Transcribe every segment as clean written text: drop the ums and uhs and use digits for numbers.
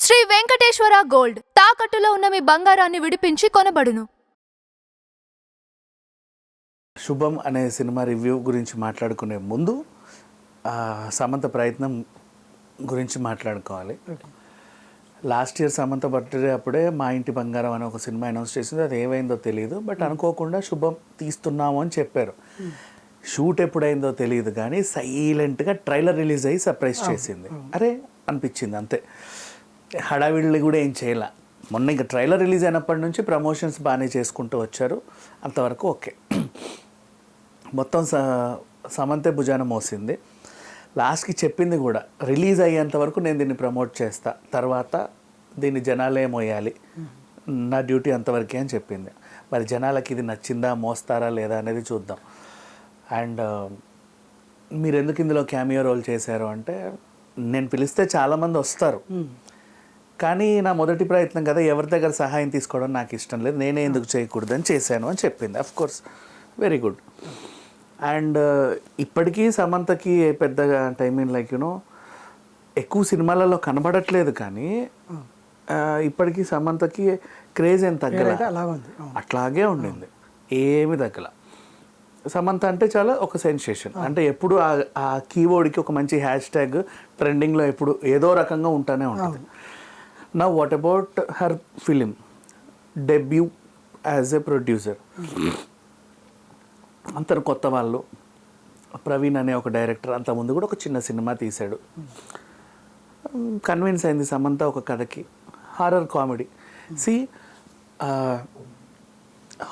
Shri Venkateswara gold తాకట్టులో ఉన్న మీ బంగారాన్ని విడిపించి కొనబడును. శుభం అనే సినిమా రివ్యూ గురించి మాట్లాడుకునే ముందు సమంత ప్రయత్నం గురించి మాట్లాడుకోవాలి. లాస్ట్ ఇయర్ సమంత బర్త్డే అప్పుడే మా ఇంటి బంగారం అనే ఒక సినిమా అనౌన్స్ చేసింది. అది ఏమైందో తెలియదు, బట్ అనుకోకుండా శుభం తీస్తున్నాము అని చెప్పారు. షూట్ ఎప్పుడైందో తెలియదు కానీ సైలెంట్గా ట్రైలర్ రిలీజ్ అయ్యి సర్ప్రైజ్ చేసింది. అరే అనిపించింది అంతే, హడావిడిని కూడా ఏం చేయాల. మొన్న ఇంకా ట్రైలర్ రిలీజ్ అయినప్పటి నుంచి ప్రమోషన్స్ బాగానే చేసుకుంటూ వచ్చారు, అంతవరకు ఓకే. మొత్తం సమంతే భుజాన మోసింది. లాస్ట్కి చెప్పింది కూడా, రిలీజ్ అయ్యేంత వరకు నేను దీన్ని ప్రమోట్ చేస్తా, తర్వాత దీన్ని జనాలే మోయాలి, నా డ్యూటీ అంతవరకే అని చెప్పింది. మరి జనాలకి ఇది నచ్చిందా, మోస్తారా లేదా అనేది చూద్దాం. అండ్ మీరు ఎందుకు ఇందులో క్యామియో రోల్ చేశారు అంటే, నేను పిలిస్తే చాలామంది వస్తారు, కానీ నా మొదటి ప్రయత్నం కదా, ఎవరి దగ్గర సహాయం తీసుకోవడం నాకు ఇష్టం లేదు, నేనే ఎందుకు చేయకూడదని చేశాను అని చెప్పింది. Of course very good. అండ్ ఇప్పటికీ సమంతకి పెద్దగా అంటే ఐ మీన్ లైక్ యూనో ఎక్కువ సినిమాలలో కనబడట్లేదు, కానీ ఇప్పటికీ సమంతకి క్రేజ్ ఏం తగ్గల, అట్లాగే ఉండింది, ఏమి తగ్గల. సమంత అంటే చాలా ఒక సెన్సేషన్, అంటే ఎప్పుడు ఆ కీబోర్డ్కి ఒక మంచి హ్యాష్ ట్యాగ్ ట్రెండింగ్లో ఎప్పుడు ఏదో రకంగా ఉంటానే ఉంటుంది. నా what about her film debut as a producer? అంతను కొత్త వాళ్ళు, ప్రవీణ్ అనే ఒక డైరెక్టర్ అంతకుముందు కూడా ఒక చిన్న సినిమా తీశాడు, కన్విన్స్ అయింది సమంత ఒక కథకి. Horror comedy.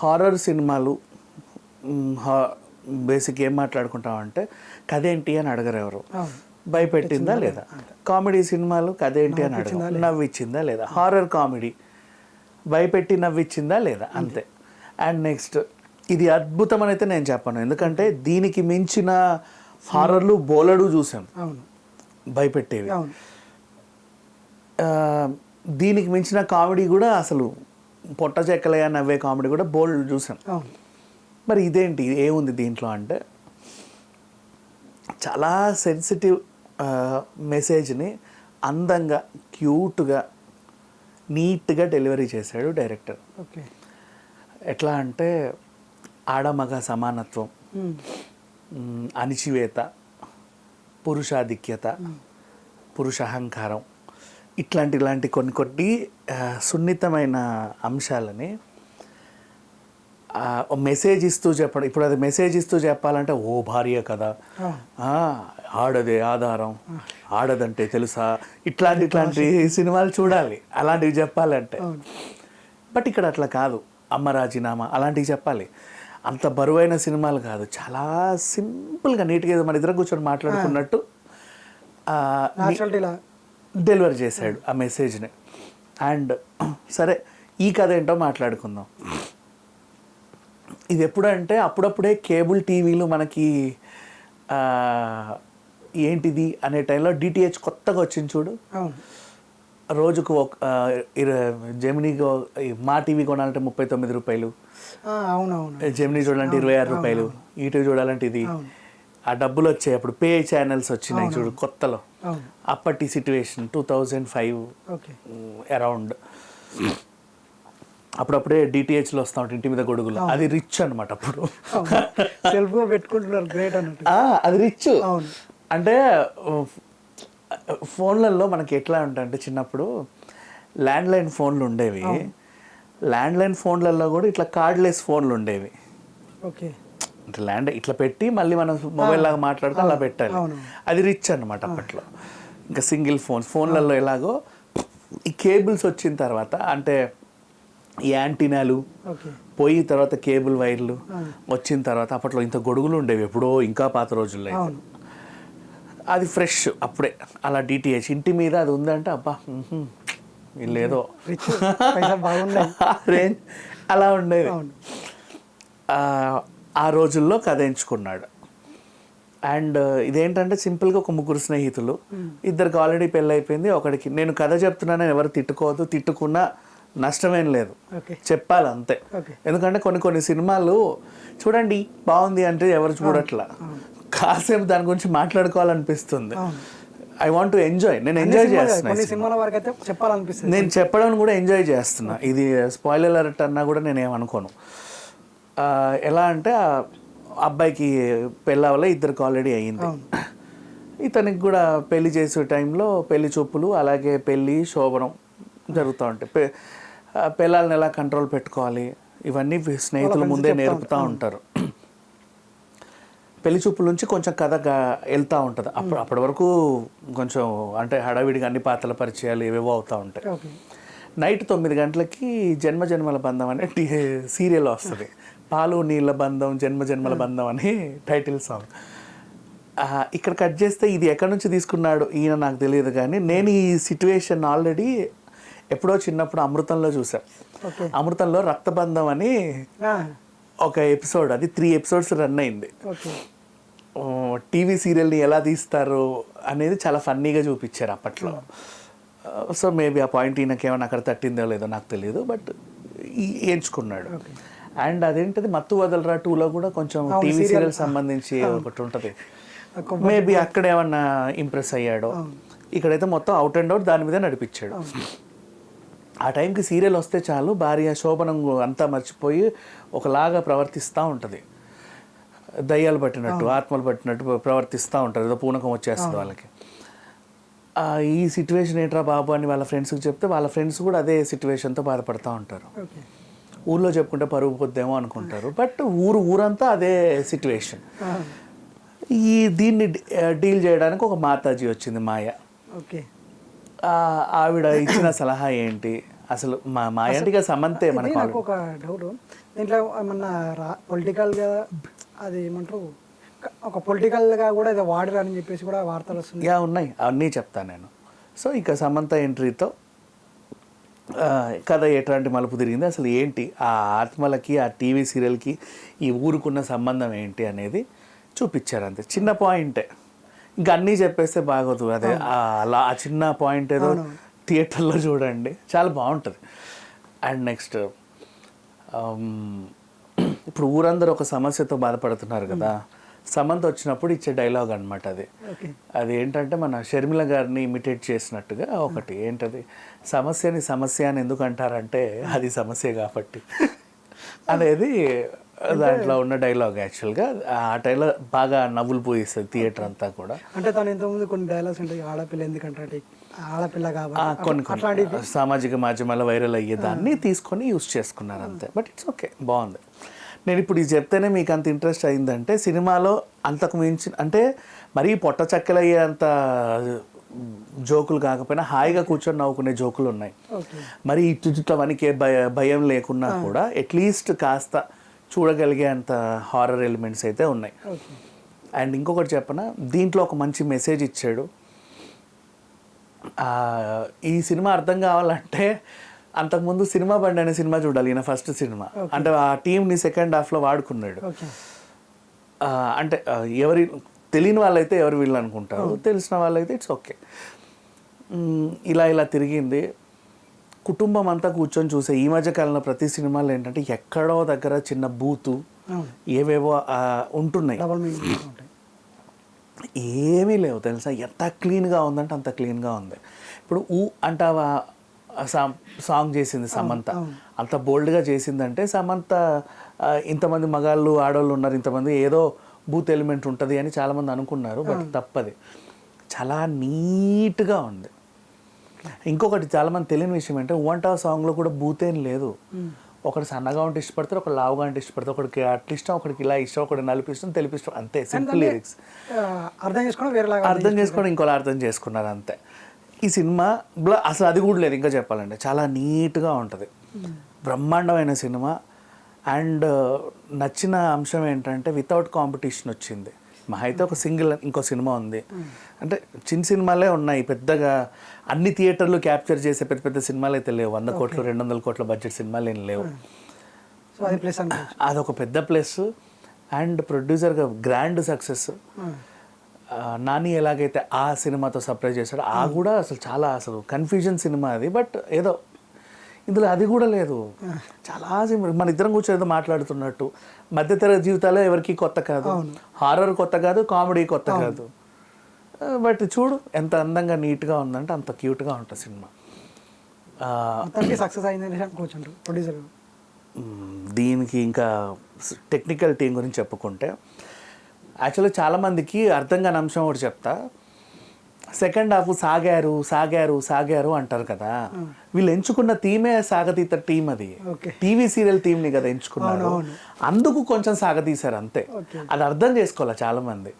హారర్ సినిమాలు బేసిక్ ఏం మాట్లాడుకుంటామంటే కథ ఏంటి అని అడగరు ఎవరు, భయపెట్టిందా లేదా. కామెడీ సినిమాలు కథ ఏంటి అని అడగరు, నవ్విచ్చిందా లేదా. హారర్ కామెడీ భయపెట్టి నవ్విచ్చిందా లేదా, అంతే. అండ్ నెక్స్ట్, ఇది అద్భుతం అని అయితే నేను చెప్పను, ఎందుకంటే దీనికి మించిన హారర్లు బోలెడు చూసాం భయపెట్టేవి. దీనికి మించిన కామెడీ కూడా అసలు పొట్ట చెక్కలయ్యా నవ్వే కామెడీ కూడా బోల్డ్ చూసాం. మరి ఇదేంటి, ఏముంది దీంట్లో అంటే, చాలా సెన్సిటివ్ మెసేజ్ని అందంగా క్యూట్గా నీట్గా డెలివరీ చేశాడు డైరెక్టర్. ఓకే, ఎట్లా అంటే ఆడమగ సమానత్వం, అణిచివేత, పురుషాధిక్యత, పురుష అహంకారం, ఇలాంటి కొన్ని సున్నితమైన అంశాలని మెసేజ్ ఇస్తూ చెప్పడం. ఇప్పుడు అది మెసేజ్ ఇస్తూ చెప్పాలంటే, ఓ భార్య కదా, ఆడదే ఆధారం, ఆడదంటే తెలుసా, ఇట్లాంటి సినిమాలు చూడాలి అలాంటివి చెప్పాలంటే. బట్ ఇక్కడ అట్లా కాదు, అమ్మ రాజీనామా అలాంటివి చెప్పాలి. అంత బరువైన సినిమాలు కాదు, చాలా సింపుల్గా నీట్గా ఏదో మన ఇద్దరం కూర్చొని మాట్లాడుకున్నట్టు డెలివర్ చేశాడు ఆ మెసేజ్ని. అండ్ సరే, ఈ కథ ఏంటో మాట్లాడుకుందాం. ఇది ఎప్పుడంటే అప్పుడప్పుడే కేబుల్ టీవీలు మనకి ఏంటిది అనే టైంలో డిటిహెచ్ కొత్తగా వచ్చింది చూడు, రోజుకు జెమినీ మా టీవీ కొనాలంటే 39 రూపాయలు, జెమినీ చూడాలంటే 26 రూపాయలు, ఈటీవీ చూడాలంటే ఇది. ఆ డబ్బులు వచ్చాయి అప్పుడు, పే ఛానల్స్ వచ్చినాయి చూడు కొత్తలో. అప్పటి సిట్యువేషన్ 2005 అరౌండ్. అప్పుడప్పుడే డిటిహెచ్లో వస్తా ఉంటాయి ఇంటి మీద గొడుగులు, అది రిచ్ అనమాట అప్పుడు. సెల్ఫ్గా పెట్టుకుంటున్నారు, గ్రేట్ అన్నట్టు. అది రిచ్ అంటే ఫోన్లలో మనకి ఎట్లా ఉంటాయంటే, చిన్నప్పుడు ల్యాండ్లైన్ ఫోన్లు ఉండేవి, ల్యాండ్లైన్ ఫోన్లలో కూడా ఇట్లా కార్డ్లెస్ ఫోన్లు ఉండేవి. ఓకే, అంటే ఇట్లా పెట్టి మళ్ళీ మనం మొబైల్ లాగా మాట్లాడుతూ అలా పెట్టాలి, అది రిచ్ అనమాట అప్పట్లో. ఇంకా సింగిల్ ఫోన్లలో ఎలాగో ఈ కేబుల్స్ వచ్చిన తర్వాత, అంటే ఈ యాంటీనాలు పోయి తర్వాత కేబుల్ వైర్లు వచ్చిన తర్వాత, అప్పట్లో ఇంత గొడుగులు ఉండేవి ఎప్పుడో, ఇంకా పాత రోజుల్లో. అది ఫ్రెష్ అప్పుడే. అలా డిటిహెచ్ ఇంటి మీద అది ఉందంటే, అబ్బా వీళ్ళేదో రేంజ్ అలా ఉండేది. ఆ రోజుల్లో కథ ఎంచుకున్నాడు. అండ్ ఇదేంటంటే సింపుల్గా ఒక ముగ్గురు స్నేహితులు, ఇద్దరికి ఆల్రెడీ పెళ్ళి అయిపోయింది, ఒకడికి నేను కథ చెప్తున్నానని ఎవరు తిట్టుకోవద్దు, తిట్టుకున్నా నష్టమేం లేదు, చెప్పాలి అంతే. ఎందుకంటే కొన్ని సినిమాలు చూడండి బాగుంది అంటే ఎవరు చూడట్లా, కాసేపు దాని గురించి మాట్లాడుకోవాలనిపిస్తుంది. ఐ వాంట్ టు ఎంజాయ్, నేను ఎంజాయ్ చేస్తున్నా. కొన్ని సినిమాల వరకు అయితే చెప్పాలనిపిస్తుంది. నేను చెప్పడం కూడా ఎంజాయ్ చేస్తున్నా. ఇది స్పాయిలర్ అలర్ట్ అన్నా కూడా నేను ఏమనుకోను. ఎలా అంటే అబ్బాయికి పెళ్ళి అవ్వలే, ఇద్దరికి ఆల్రెడీ అయ్యింది. ఇతనికి కూడా పెళ్లి చేసే టైంలో పెళ్లి చూపులు అలాగే పెళ్ళి శోభనం జరుగుతూ ఉంటాయి. పిల్లల్ని ఎలా కంట్రోల్ పెట్టుకోవాలి ఇవన్నీ స్నేహితుల ముందే నేర్పుతూ ఉంటారు. పెళ్లి చూపుల నుంచి కొంచెం కథగా వెళ్తూ ఉంటుంది. అప్పటి వరకు కొంచెం అంటే హడావిడిగా అన్ని పాత్రల పరిచయాలు ఏవేవో అవుతూ ఉంటాయి. నైట్ 9 గంటలకి జన్మ జన్మల బంధం అనే సీరియల్ వస్తుంది. పాలు నీళ్ళ బంధం జన్మ జన్మల బంధం అని టైటిల్ సాంగ్. ఇక్కడ కట్ చేస్తే ఇది ఎక్కడి నుంచి తీసుకున్నాడు ఈయన నాకు తెలియదు, కానీ నేను ఈ సిట్యువేషన్ ఆల్రెడీ ఎప్పుడో చిన్నప్పుడు అమృతంలో చూసాను. అమృతంలో రక్తబంధం అని ఒక ఎపిసోడ్, అది 3 ఎపిసోడ్స్ రన్ అయింది. టీవీ సీరియల్ని ఎలా తీస్తారు అనేది చాలా ఫన్నీగా చూపించారు అప్పట్లో. సో మేబీ ఆ పాయింట్ ఈయనకేమైనా అక్కడ తట్టిందో లేదో నాకు తెలియదు, బట్ ఎంచుకున్నాడు. అండ్ అదేంటిది మత్తు వదలరా 2లో కూడా కొంచెం టీవీ సీరియల్ సంబంధించి ఒకటి ఉంటుంది. మేబీ అక్కడ ఏమన్నా ఇంప్రెస్ అయ్యాడో. ఇక్కడైతే మొత్తం అవుట్ అండ్ అవుట్ దాని మీద నడిపించాడు. ఆ టైంకి సీరియల్ వస్తే చాలు భార్య శోభనం అంతా మర్చిపోయి ఒకలాగా ప్రవర్తిస్తూ ఉంటుంది. దయ్యాలు పట్టినట్టు ఆత్మలు పట్టినట్టు ప్రవర్తిస్తూ ఉంటారు. ఏదో పూనకం వచ్చేస్తుంది వాళ్ళకి. ఈ సిచ్యువేషన్ ఏంట్రా బాబు అని వాళ్ళ ఫ్రెండ్స్కి చెప్తే వాళ్ళ ఫ్రెండ్స్ కూడా అదే సిచ్యువేషన్తో బాధపడుతూ ఉంటారు. ఊళ్ళో చెప్పుకుంటే పరుగు పొద్దేమో అనుకుంటారు, బట్ ఊరంతా అదే సిచ్యువేషన్. దీన్ని డీల్ చేయడానికి ఒక మాతాజీ వచ్చింది, మాయ. ఆవిడ ఇచ్చిన సలహా ఏంటి అసలు? మా ఇంటికి సమంతే మనకు. నాకు ఒక డౌట్, దీంట్లో ఏమన్నా పొలిటికల్గా అది ఏమంటారు, ఒక పొలిటికల్గా కూడా ఇది వాడరు అని చెప్పేసి కూడా వార్తలు వస్తున్నాయి. ఉన్నాయి, అవన్నీ చెప్తాను నేను. సో ఇక సమంత ఎంట్రీతో కథ ఎట్లాంటి మలుపు తిరిగింది, అసలు ఏంటి ఆ ఆత్మలకి ఆ టీవీ సీరియల్కి ఈ ఊరుకున్న సంబంధం ఏంటి అనేది చూపించారు. అంతే, చిన్న పాయింటే, ఇంకా అన్నీ చెప్పేస్తే బాగోదు. అదే అలా ఆ చిన్న పాయింట్ ఏదో థియేటర్లో చూడండి, చాలా బాగుంటుంది. అండ్ నెక్స్ట్ ఇప్పుడు ఊరందరూ ఒక సమస్యతో బాధపడుతున్నారు కదా, సమంత వచ్చినప్పుడు ఇచ్చే డైలాగ్ అనమాట అది. అది ఏంటంటే మన షర్మిల గారిని ఇమిటేట్ చేసినట్టుగా ఒకటి ఏంటది, సమస్యని సమస్య అని ఎందుకు అంటారంటే అది సమస్య కాబట్టి అనేది దాంట్లో ఉన్న డైలాగ్. యాక్చువల్గా ఆ డైలాగ్ బాగా నవ్వులు పోయిస్తుంది థియేటర్ అంతా కూడా. అంటే తను ఇంతకుముందు కొన్ని డైలాగ్స్ ఉంటాయి, ఆడపిల్ల ఎందుకంటే ఆడపిల్ల కాబట్టి కొన్ని సామాజిక మాధ్యమాల్లో వైరల్ అయ్యేదాన్ని తీసుకొని యూస్ చేసుకున్నారు అంతే. బట్ ఇట్స్ ఓకే, బాగుంది. నేను ఇప్పుడు ఇది చెప్తేనే మీకు అంత ఇంట్రెస్ట్ అయిందంటే సినిమాలో అంతకు మించి అంటే మరీ పొట్ట చక్కలయ్యేంత జోకులు కాకపోయినా హాయిగా కూర్చొని నవ్వుకునే జోకులు ఉన్నాయి. మరి ఇటు వనికే భయం లేకున్నా కూడా అట్లీస్ట్ కాస్త చూడగలిగే అంత హారర్ ఎలిమెంట్స్ అయితే ఉన్నాయి. అండ్ ఇంకొకటి చెప్పనా, దీంట్లో ఒక మంచి మెసేజ్ ఇచ్చాడు. ఈ సినిమా అర్థం కావాలంటే అంతకుముందు సినిమా బండి అనే సినిమా చూడాలి. ఈయన ఫస్ట్ సినిమా అంటే ఆ టీంని సెకండ్ హాఫ్లో వాడుకున్నాడు. అంటే ఎవరి తెలియని వాళ్ళైతే ఎవరు వీళ్ళు అనుకుంటారు, తెలిసిన వాళ్ళైతే ఇట్స్ ఓకే. ఇలా తిరిగింది, కుటుంబం అంతా కూర్చొని చూసే. ఈ మధ్య కాలంలో ప్రతి సినిమాలో ఏంటంటే ఎక్కడో దగ్గర చిన్న బూతు ఏవేవో ఉంటున్నాయి, ఏమీ లేవు తెలుసా. ఎంత క్లీన్గా ఉందంటే అంత క్లీన్గా ఉంది. ఇప్పుడు అంటావా సాంగ్ చేసింది సమంత, అంత బోల్డ్గా చేసిందంటే సమంత ఇంతమంది మగాళ్ళు ఆడవాళ్ళు ఉన్నారు, ఇంతమంది ఏదో బూత్ ఎలిమెంట్ ఉంటుంది అని చాలామంది అనుకున్నారు. బట్ తప్పది, చాలా నీట్గా ఉంది. ఇంకొకటి చాలామంది తెలియని విషయం ఏంటంటే వంట సాంగ్లో కూడా బూత్ ఏం లేదు. ఒకటి సన్నగా ఉంటే ఇష్టపడతారు, ఒకటి లావుగా ఉంటే ఇష్టపడతారు, ఒకటికి అట్లా ఇష్టం, ఒకటికి ఇలా ఇష్టం, ఒకటి నలుపు ఇష్టం, తెలుపు ఇష్టం, అంతే. Simple lyrics. అర్థం చేసుకోవడం ఇంకోలా అర్థం చేసుకున్నారు అంతే. ఈ సినిమా అసలు అది కూడా లేదు ఇంకా చెప్పాలంటే, చాలా నీట్గా ఉంటుంది, బ్రహ్మాండమైన సినిమా. అండ్ నచ్చిన అంశం ఏంటంటే వితౌట్ కాంపిటీషన్ వచ్చింది. మా అయితే ఒక సింగిల్ ఇంకో సినిమా ఉంది, అంటే చిన్న సినిమాలే ఉన్నాయి, పెద్దగా అన్ని థియేటర్లు క్యాప్చర్ చేసే పెద్ద పెద్ద సినిమాలు అయితే లేవు. 100 కోట్లు 200 కోట్ల బడ్జెట్ సినిమాలు ఏం లేవు. అదొక పెద్ద ప్లస్. అండ్ ప్రొడ్యూసర్గా గ్రాండ్ సక్సెస్. నాని ఎలాగైతే ఆ సినిమాతో సర్ప్రైజ్ చేశాడో ఆ కూడా అసలు చాలా అసలు కన్ఫ్యూజన్ సినిమా అది. బట్ ఏదో ఇందులో అది కూడా లేదు, చాలా మన ఇద్దరం కూర్చొని మాట్లాడుతున్నట్టు. మధ్యతరగతి జీవితాలే ఎవరికి కొత్త కాదు, హారర్ కొత్త కాదు, కామెడీ కొత్త కాదు. బట్ చూడు ఎంత అందంగా నీట్గా ఉందంటే అంత క్యూట్గా ఉంటుంది సినిమా. మొత్తానికి సక్సెస్ అయిందని అనుకోవచ్చు ప్రొడ్యూసర్. దీనికి ఇంకా టెక్నికల్ టీం గురించి చెప్పుకుంటే యాక్చువల్లీ చాలామందికి అర్థం కాని అంశం ఒకటి చెప్తా. సెకండ్ హాఫ్ సాగారు సాగారు సాగారు అంటారు కదా, వీళ్ళు ఎంచుకున్న థీమే సాగతీత టీం. అది టీవీ సీరియల్ థీమ్ని కదా ఎంచుకున్నారు, అందుకు కొంచెం సాగతీశారు అంతే. అది అర్థం చేసుకోవాలి చాలామంది.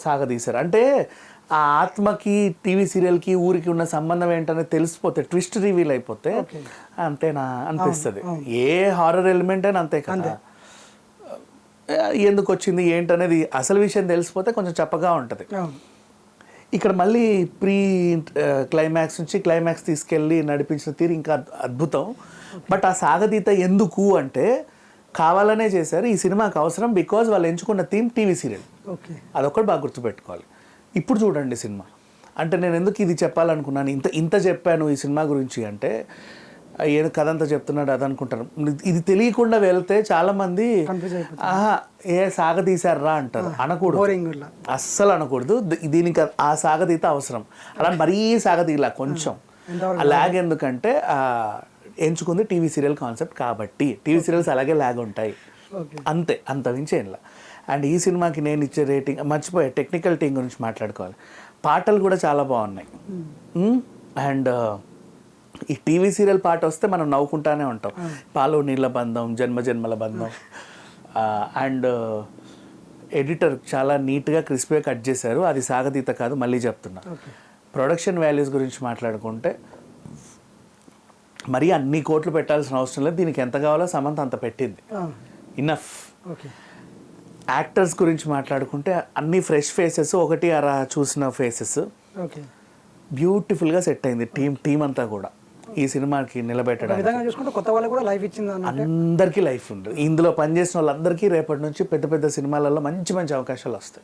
సాగతీశారు అంటే ఆ ఆత్మకి టీవీ సీరియల్కి ఊరికి ఉన్న సంబంధం ఏంటనేది తెలిసిపోతే, ట్విస్ట్ రివీల్ అయిపోతే అంతేనా అనిపిస్తుంది. ఏ హారర్ ఎలిమెంట్ అయినా అంతే కదా, ఎందుకు వచ్చింది ఏంటనేది అసలు విషయం తెలిసిపోతే కొంచెం చప్పగా ఉంటుంది. ఇక్కడ మళ్ళీ ప్రీ క్లైమాక్స్ నుంచి క్లైమాక్స్ తీసుకెళ్ళి నడిపించిన తీరు ఇంకా అద్భుతం. బట్ ఆ సాగతీత ఎందుకు అంటే కావాలనే చేశారు, ఈ సినిమాకి అవసరం, బికాజ్ వాళ్ళు ఎంచుకున్న థీమ్ టీవీ సీరియల్. అదొక్కటి బాగా గుర్తుపెట్టుకోవాలి. ఇప్పుడు చూడండి సినిమా అంటే నేను ఎందుకు ఇది చెప్పాలనుకున్నాను, ఇంత చెప్పాను ఈ సినిమా గురించి అంటే ఏదో కథ అంతా చెప్తున్నాడు అది అనుకుంటారు. ఇది తెలియకుండా వెళ్తే చాలామంది ఏ సాగతీశారా అంటారు. అనకూడదు, అస్సలు అనకూడదు. దీనికి ఆ సాగతీత అవసరం. అలా మరీ సాగతీలా కొంచెం ల్యాగ్ ఎందుకంటే ఎంచుకుంది టీవీ సీరియల్ కాన్సెప్ట్ కాబట్టి. టీవీ సీరియల్స్ అలాగే ల్యాగ్ ఉంటాయి అంతే, అంత మించి ఏంలా. అండ్ ఈ సినిమాకి నేను ఇచ్చే రేటింగ్ మర్చిపోయా, టెక్నికల్ టీం గురించి మాట్లాడుకోవాలి. పాటలు కూడా చాలా బాగున్నాయి. అండ్ ఈ టీవీ సీరియల్ పాట వస్తే మనం నవ్వుకుంటానే ఉంటాం. పాలు నీళ్ళ బంధం, జన్మ జన్మల బంధం. అండ్ ఎడిటర్ చాలా నీట్గా క్రిస్పీగా కట్ చేశారు. అది సాగతీత కాదు, మళ్ళీ చెప్తున్నా. ప్రొడక్షన్ వాల్యూస్ గురించి మాట్లాడుకుంటే మరీ అన్ని కోట్లు పెట్టాల్సిన అవసరం లేదు. దీనికి ఎంత కావాలో సమంత అంత పెట్టింది, ఇనఫ్. యాక్టర్స్ గురించి మాట్లాడుకుంటే అన్ని ఫ్రెష్ ఫేసెస్, ఒకటి అలా చూసిన ఫేసెస్ బ్యూటిఫుల్గా సెట్ అయింది. టీం అంతా కూడా ఈ సినిమాకి నిలబెట్టడానికి కొత్త వాళ్ళు కూడా లైఫ్ ఇచ్చింది, అందరికీ లైఫ్ ఉంది. ఇందులో పనిచేసిన వాళ్ళందరికీ రేపటి నుంచి పెద్ద పెద్ద సినిమాలలో మంచి మంచి అవకాశాలు వస్తాయి.